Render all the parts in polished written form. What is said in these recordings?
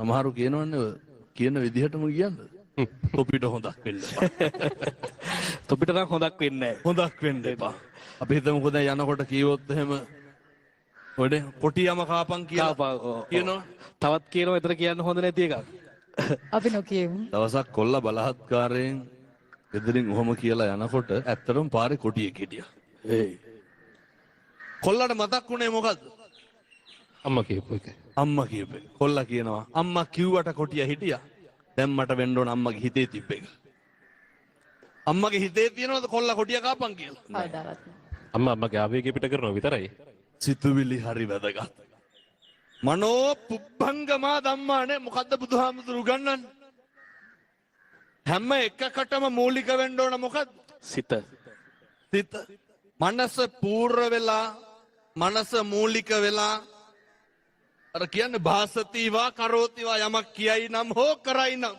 සමහරු කියනවනේ කියන විදිහටම කියන්න. තොපිට හොඳක් වෙන්න. තොපිට නම් හොඳක් වෙන්නේ නැහැ. හොඳක් වෙන්න එපා. අපි හිතමුකෝ දැන් යනකොට කීවොත් එහෙම ඔඩ කොටියම කාපන් කියලා කියනවා. තවත් කියනවා එතන කියන්න හොඳ නැති එකක්. අපි නොකියමු. දවසක් කොල්ල බලහත්කාරයෙන් ගෙදරින් ඔහොම කියලා යනකොට ඇත්තටම පාරේ කොටියෙක් හිටියා. කොල්ලට මතක් වුණේ මොකද්ද? අම්මා කියපු එක. අම්මා කියපු එක. කොල්ලා කියනවා අම්මා කිව්වට කොටිය හිටියා. දැන් මට වෙන්න ඕන අම්මගේ හිතේ තිබ්බ එක. අම්මගේ හිතේ තියනවද කොල්ලා කොටිය කාපන් කියලා? කවදාවත් නෑ. අම්මාගේ ආවේගය පිට කරනවා විතරයි. සිතුවිලි හරි වැදගත්. මනෝ පුබ්බංගමා ධම්මානේ මොකද්ද බුදුහාමුදුරු ගන්නන්නේ? හැම එකකටම මූලික වෙන්න ඕන මොකද්ද? සිත. සිත. මනස පූර්ව වෙලා මනස මූලික වෙලා අර කියන්නේ භාසතිවා කරෝතිවා යමක් කියයි නම් හෝ කරයි නම්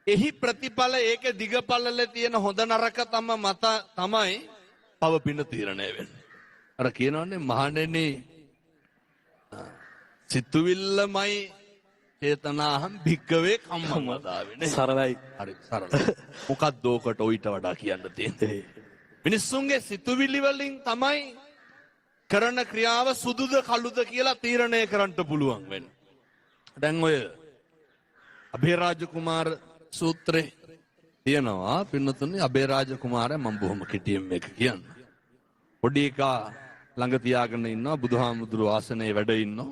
එහි ප්‍රතිඵල ඒකේ දිගපළල තියෙන හොඳ නරක තමයි පව පින තීරණය වෙන්නේ. අර කියනවනේ මහණෙනි සිතුවිල්ලමයි චේතනාහම් භික්කවේ කම්මදාවිනේ. සරලයි. හරි සරලයි. මොකක්ද ඕකට ඔයිට වඩා කියන්න තියෙන්නේ? මිනිස්සුන්ගේ සිතුවිලි වලින් තමයි කරන ක්‍රියාව සුදුද කළුද කියලා තීරණය කරන්න පුළුවන් වෙන්නේ. දැන් ඔය අභේරාජ කුමාර සූත්‍රේ තියෙනවා පින්නතුනි අභේරාජ කුමාරයා මම බොහොම කෙටියෙන් මේක කියන්න. පොඩි එකා ළඟ තියාගෙන ඉන්නවා බුදුහාමුදුරු ආසනයේ වැඩ ඉන්නවා.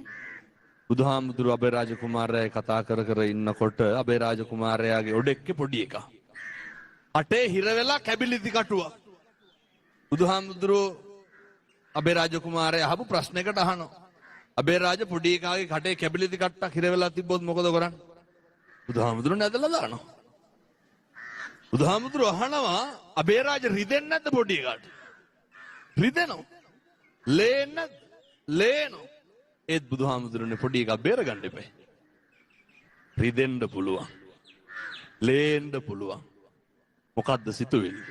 බුදුහාමුදුරු අභේරාජ කුමාරයා කතා කර කර ඉන්නකොට අභේරාජ කුමාරයාගේ ඔඩෙක්කේ පොඩි එකා අටේ හිර වෙලා කැබිලිති කටුවක්. බුදුහාමුදුරු අභේරාජ කුමාරයා අහපු ප්‍රශ්නයකට අහනවා. අභේරාජ පොඩි එකාගේ කටේ කැබිලිති කට්ටක් හිර වෙලා තිබ්බොත් මොකද කරන්නේ? බුදුහාමුදුරු නැදලා දානවා. බුදුහාමුදුරු අහනවා අභේරාජ රිදෙන්නේ නැද්ද පොඩි එකාට? රිදෙනවා. ලේන්නේ ලේනවා. ඒත් බුදුහාමුදුරනේ පොඩි එකා බේරගන්න එපා. රිදෙන්න පුළුවන්. ලේන්න පුළුවන්. මොකද්ද සිතුවිලි?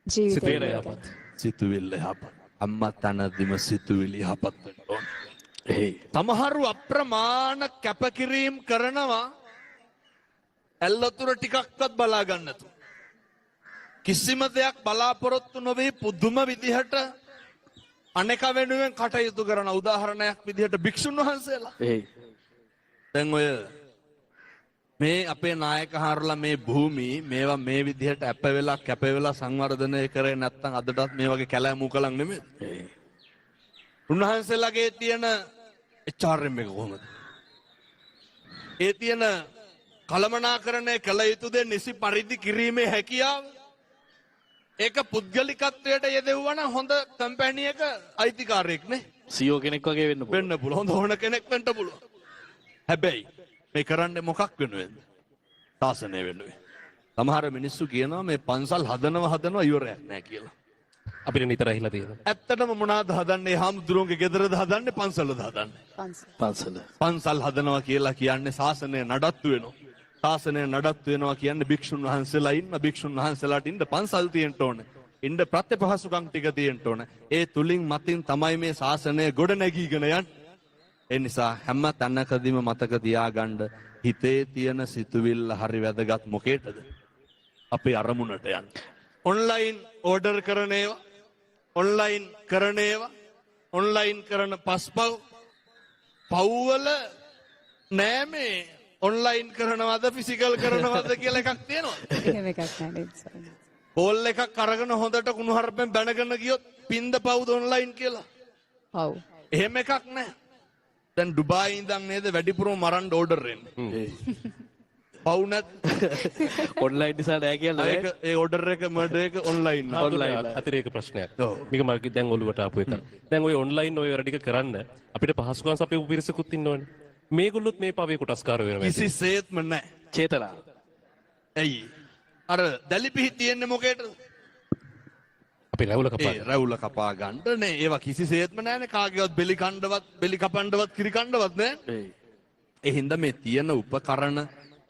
ජීවිතේ යහපත්. සිතුවිල්ල යහපත්. අම්මා තනදිම සිතුවිලි යහපත් වෙන්න ඕන. තමහරු අප්‍රමාණ කැපකිරීම කරනවා ඇල්ලතුර ටිකක්වත් බලා ගන්න නැතුව. කිසිම දෙයක් බලාපොරොත්තු නොවේ පුදුම විදිහට අනෙක වෙනුවෙන් කටයුතු කරන උදාහරණයක් විදිහට භික්ෂුන් වහන්සේලා. දැන් ඔය මේ අපේ නායකහරුලා මේ භූමි මේවා මේ විදිහට අප වෙලා කැප වෙලා සංවර්ධනය කරේ නැත්නම් අදටත් මේ වගේ කැලෑ මූකලන් නෙමෙයි. උන්වහන්සේලාගේ තියෙන HRM එක කොහොමද? ඒ තියෙන කළමනාකරණය කළ යුතු දේ නිසි පරිදි කිරීමේ හැකියාව ඒක පුද්ගලිකත්වයට යෙදෙවුවා නම් හොඳ කම්පැනි එක අයිතිකාරයෙක් නේ. CEO කෙනෙක් වගේ වෙන්න පුළුවන්. වෙන්න පුළුවන්. හොඳ ඕන කෙනෙක් වෙන්න පුළුවන්. හැබැයි මේ කරන්නේ මොකක් වෙනුවෙන්ද? ශාසනය වෙනුවෙන්. සමහර මිනිස්සු කියනවා මේ පන්සල් හදනවා ඉවරයක් නෑ කියලා. අපිට නිතර ඇහිලා තියෙනවා. ඇත්තටම මොනවාද හදන්නේ? හාමුදුරුවන්ගේ ගෙදරද හදන්නේ පන්සලද හදන්නේ? පන්සල. පන්සල් හදනවා කියලා කියන්නේ ශාසනය නඩත්තු වෙනවා. ශාසනය නඩත්තු වෙනවා කියන්නේ භික්ෂුන් වහන්සේලා ඉන්න භික්ෂුන් වහන්සේලාට ඉන්න පන්සල් තියෙන්න ඕනේ. ඉන්න ප්‍රත්‍යපහසුකම් ටික තියෙන්න ඕනේ. ඒ තුලින් මතින් තමයි මේ ශාසනය ගොඩ නැගීගෙන යන්නේ. ඒ නිසා හැම තැනකදීම මතක තියාගන්න හිතේ තියෙන සිතුවිල්ල හරි වැදගත් මොකේද? අපේ අරමුණට යන්න. ඔන්ලයින් ඕඩර් කරන ඒවා, ඔන්ලයින් කරන ඒවා, ඔන්ලයින් කරන පස්පව් පව්වල නෑ මේ ඔන්ලයින් කරනවද ෆිසිකල් කරනවද කියලා එකක් තියෙනවා. එහෙම එකක් නැහැ. කෝල් එකක් අරගෙන හොඳට කුණුහරුපෙන් බැනගෙන ගියොත් පින්ද පවුද ඔන්ලයින් කියලා. ඔව්. එහෙම එකක් නැහැ. දැන් ඩුබායි ඉඳන් නේද වැඩිපුරම මරන්න ඕඩර් එන්නේ. පව් නැත් ඔන්ලයින් නිසා නෑ කියලා ඒක ඒ ඕඩර් එක මඩ එක ඔන්ලයින් අතිරේක ප්‍රශ්නයක්. මේක මගේ දැන් ඔළුවට ආපු එක. දැන් ඔය ඔන්ලයින් ඔය වැඩ ටික කරන්න අපිට පහසුකම් සපයපු පිරිසකුත් ඉන්නවනේ. මේගොල්ලොත් මේ පවේ කොටස්කාර වෙනවා. කිසිසේත්ම නැහැ. චේතනා. ඇයි? අර දැලිපිහි තියෙන්නේ මොකේද? අපි රැවුල කපා. ඒ රැවුල කපා ගන්න නේ. ඒවා කිසිසේත්ම නැහැනේ. කාගේවත් බෙලි කණ්ඩවත්, බෙලි කපන්නවත්, කිරි කණ්ඩවත් නෑ. ඒ හින්දා මේ තියෙන උපකරණ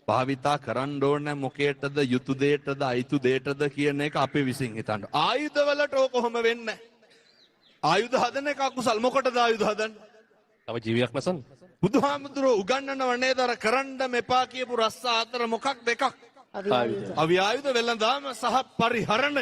භාවිතා කරන්න ඕනේ මොකේටද, යුතු දෙයටද, අයිතු දෙයටද කියන එක අපි විසින් හිතන්න. ආයුධ වලට ඕක කොහොම වෙන්නේ? ආයුධ හදන එක අකුසල්. මොකටද ආයුධ හදන්නේ? තව ජීවියක් නැසන්. බුදුහාමුදුරුවෝ උගන්වනව නේද අර කරන්න මෙපා කියපු රස්සා අතර මොකක් දෙකක්? අවියායුධ. අවියායුධ වෙළඳාම සහ පරිහරණය.